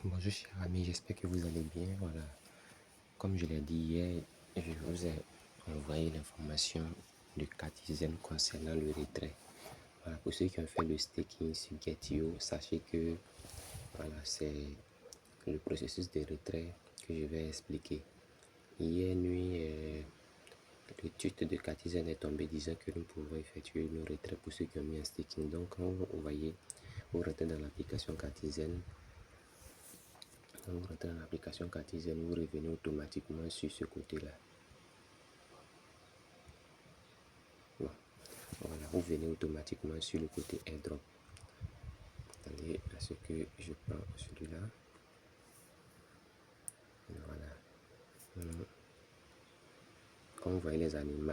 Bonjour chers amis, j'espère que vous allez bien. Voilà, comme je l'ai dit hier, je vous ai envoyé l'information du Catizen concernant le retrait. Voilà, pour ceux qui ont fait le staking sur Getio, sachez que voilà, c'est le processus de retrait que je vais expliquer. Hier nuit, le tweet de Catizen est tombé disant que nous pouvons effectuer le retrait pour ceux qui ont mis un staking. Donc quand vous voyez, vous rentrez dans l'application Catizen. Quand vous rentrez dans l'application Catizen, vous revenez automatiquement sur ce côté-là. Bon. Voilà, vous venez automatiquement sur le côté airdrop. Attendez à ce que je prends celui-là. Voilà. Quand vous voyez les animaux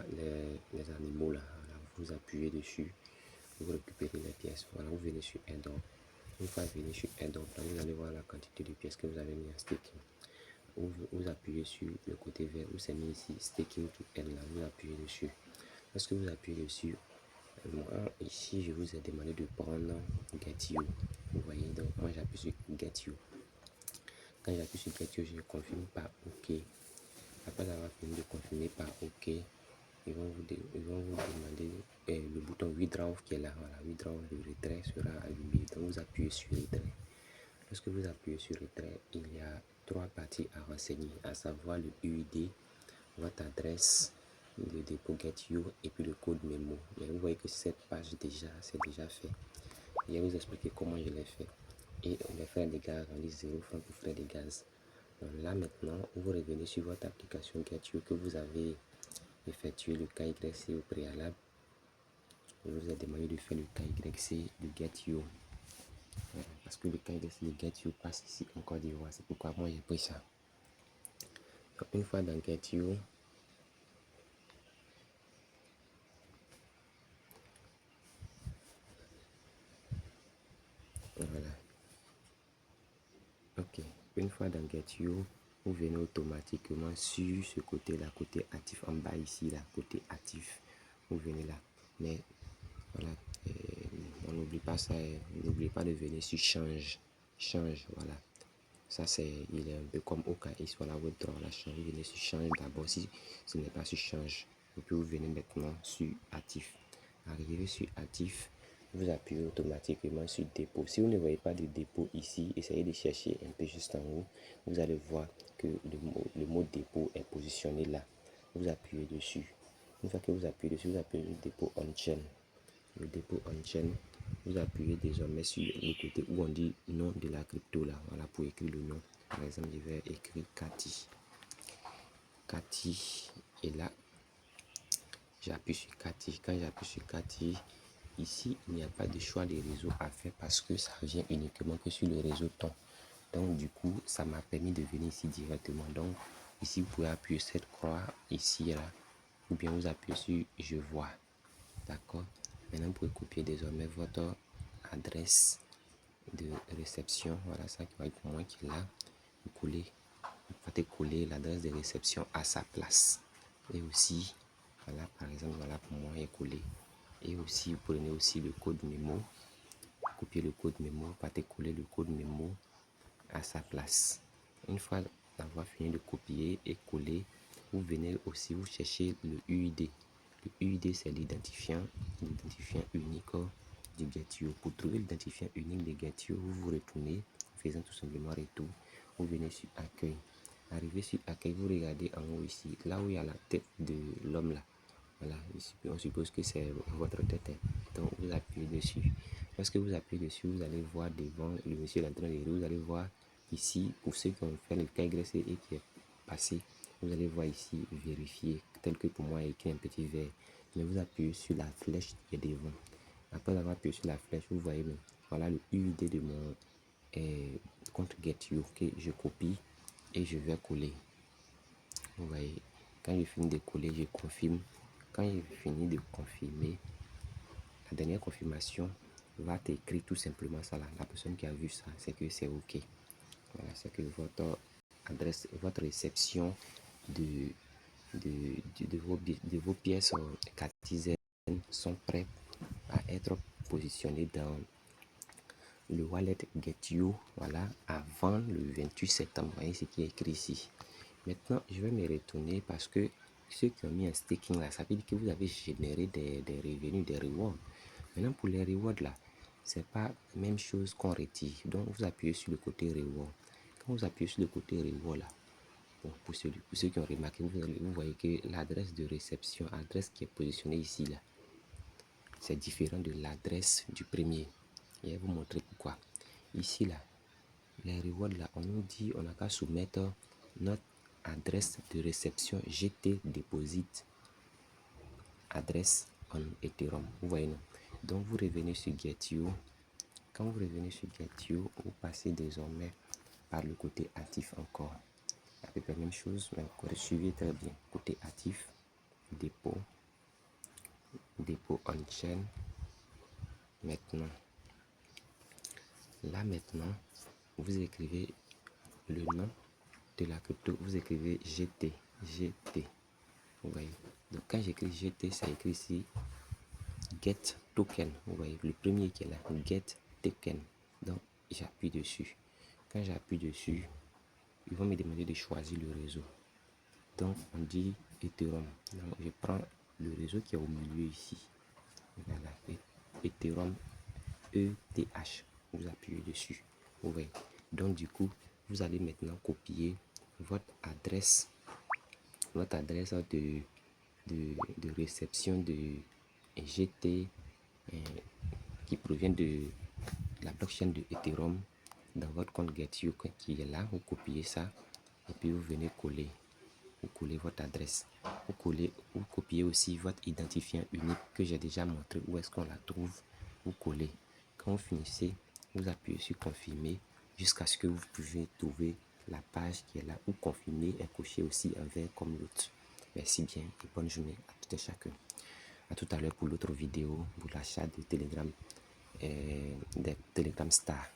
là, voilà, vous appuyez dessus, vous récupérez les pièces. Voilà, vous venez sur airdrop. Une fois venu sur airdrop, là, vous allez voir la quantité de pièces que vous avez mis en staking. Vous appuyez sur le côté vert où c'est mis ici staking to end là, vous appuyez dessus. Lorsque vous appuyez dessus, moi ici je vous ai demandé de prendre Getio. Vous voyez, donc moi j'appuie sur Getio. Quand j'appuie sur Getio, je confirme par OK. Après avoir fini de confirmer par OK, ils vont vous demander le bouton withdraw qui est là. Voilà, withdraw, le retrait sera allumé. Donc vous appuyez sur retrait. Lorsque vous appuyez sur retrait, il y a trois parties à renseigner, à savoir le UID, votre adresse, le dépôt Getio et puis le code mémo. Et vous voyez que cette page c'est déjà fait. Je vais vous expliquer comment je l'ai fait. Et les frais de gaz, on dit 0 francs pour frais de gaz. Donc là maintenant, vous revenez sur votre application Getio que vous avez effectué le KYC au préalable. Je vous ai demandé de faire le KYC de Getio. Parce que le KYC de Getio passe ici en Côte d'Ivoire. C'est pourquoi moi j'ai pris ça. Donc une fois dans Getio, voilà. Ok. Une fois dans Getio, vous venez automatiquement sur ce côté-là, côté actif en bas ici, là, côté actif. Vous venez là. Mais voilà, on n'oublie pas ça, n'oubliez pas de venir sur change. Change, voilà. Ça, il est un peu comme OKX, voilà, votre droit, la change. Vous venez sur change d'abord, si ce n'est pas sur change. Et puis vous venez maintenant sur actif. Arrivé sur actif, vous appuyez automatiquement sur dépôt. Si vous ne voyez pas de dépôt ici, essayez de chercher un peu juste en haut. Vous allez voir que le mot dépôt est positionné là. Vous appuyez dessus. Une fois que vous appuyez dessus, vous appuyez le dépôt on-chain. Le dépôt on-chain, vous appuyez désormais sur le côté où on dit nom de la crypto là. Voilà, pour écrire le nom. Par exemple, je vais écrire Cathy. Cathy. Et là, j'appuie sur Cathy. Quand j'appuie sur Cathy, ici, il n'y a pas de choix de réseau à faire parce que ça vient uniquement que sur le réseau ton. Donc, du coup, ça m'a permis de venir ici directement. Donc, ici, vous pouvez appuyer cette croix ici, là. Ou bien vous appuyez sur je vois. D'accord. Maintenant, vous pouvez copier désormais votre adresse de réception. Voilà, ça qui va être pour moi qui est là. Vous collez, vous pouvez coller l'adresse de réception à sa place. Et aussi, voilà, par exemple, voilà pour moi, il est collé. Et aussi, vous prenez aussi le code mémo. Copier le code mémo, vous pouvez coller le code mémo à sa place. Une fois d'avoir fini de copier et coller, vous venez aussi, vous cherchez le UID. Le UID, c'est l'identifiant unique du Getio. Pour trouver l'identifiant unique du Getio, vous vous retournez, faisant tout simplement retour. Vous venez sur accueil. Arrivé sur accueil, vous regardez en haut ici, là où il y a la tête de l'homme là. Voilà, on suppose que c'est votre tête. Donc vous appuyez dessus. Lorsque vous appuyez dessus, vous allez voir devant le monsieur en train de rire, vous allez voir ici, pour ceux qui ont fait le KYC et qui est passé, vous allez voir ici vérifier, tel que pour moi il y a écrit un petit vert. Mais vous appuyez sur la flèche qui est devant. Après avoir appuyé sur la flèche, vous voyez, voilà le UID de mon compte Getio que je copie et je vais coller. Vous voyez, quand je finis de coller, je confirme. Quand je finis de confirmer, la dernière confirmation va t'écrire tout simplement ça là. La personne qui a vu ça, c'est que c'est OK. Voilà, c'est que votre adresse, votre réception de vos pièces Catizen sont prêtes à être positionnées le wallet Get You, voilà, avant le 28 septembre. Vous voyez ce qui est écrit ici. Maintenant, je vais me retourner parce que ceux qui ont mis un staking là, ça veut dire que vous avez généré des revenus, des rewards. Maintenant, pour les rewards là, c'est pas la même chose qu'on retire. Donc, vous appuyez sur le côté reward. Quand vous appuyez sur le côté reward là, bon, pour ceux qui ont remarqué, vous voyez que l'adresse de réception, l'adresse qui est positionnée ici là, c'est différent de l'adresse du premier. Et je vais vous montrer pourquoi. Ici là, les rewards là, on nous dit on n'a qu'à soumettre notre adresse de réception GT Deposit adresse en Ethereum. Vous voyez non? Donc vous revenez sur GetU. Quand vous revenez sur GetU, vous passez désormais par le côté actif encore. À peu près la même chose, mais suivez très bien. Côté actif, dépôt on-chain. Maintenant, là maintenant, vous écrivez le nom de la crypto, vous écrivez GT. Vous voyez. Donc quand j'écris GT, ça écrit ici Get Token. Vous voyez, le premier qui est là, Get Token. Donc j'appuie dessus. Quand j'appuie dessus, ils vont me demander de choisir le réseau. Donc on dit Ethereum. Donc je prends le réseau qui est au milieu ici. Voilà, Ethereum ETH. Vous appuyez dessus. Vous voyez. Donc du coup, vous allez maintenant copier votre adresse de réception de GT qui provient de la blockchain de Ethereum dans votre compte GetU qui est là. Vous copiez ça et puis vous venez coller. Vous collez votre adresse. Vous copiez aussi votre identifiant unique que j'ai déjà montré où est-ce qu'on la trouve. Vous collez. Quand vous finissez, vous appuyez sur confirmer jusqu'à ce que vous pouvez trouver la page qui est là où confirmer est coché aussi un vert comme l'autre. Merci bien et bonne journée à tout et chacun. À tout à l'heure pour l'autre vidéo pour l'achat de Telegram, des Telegram Star.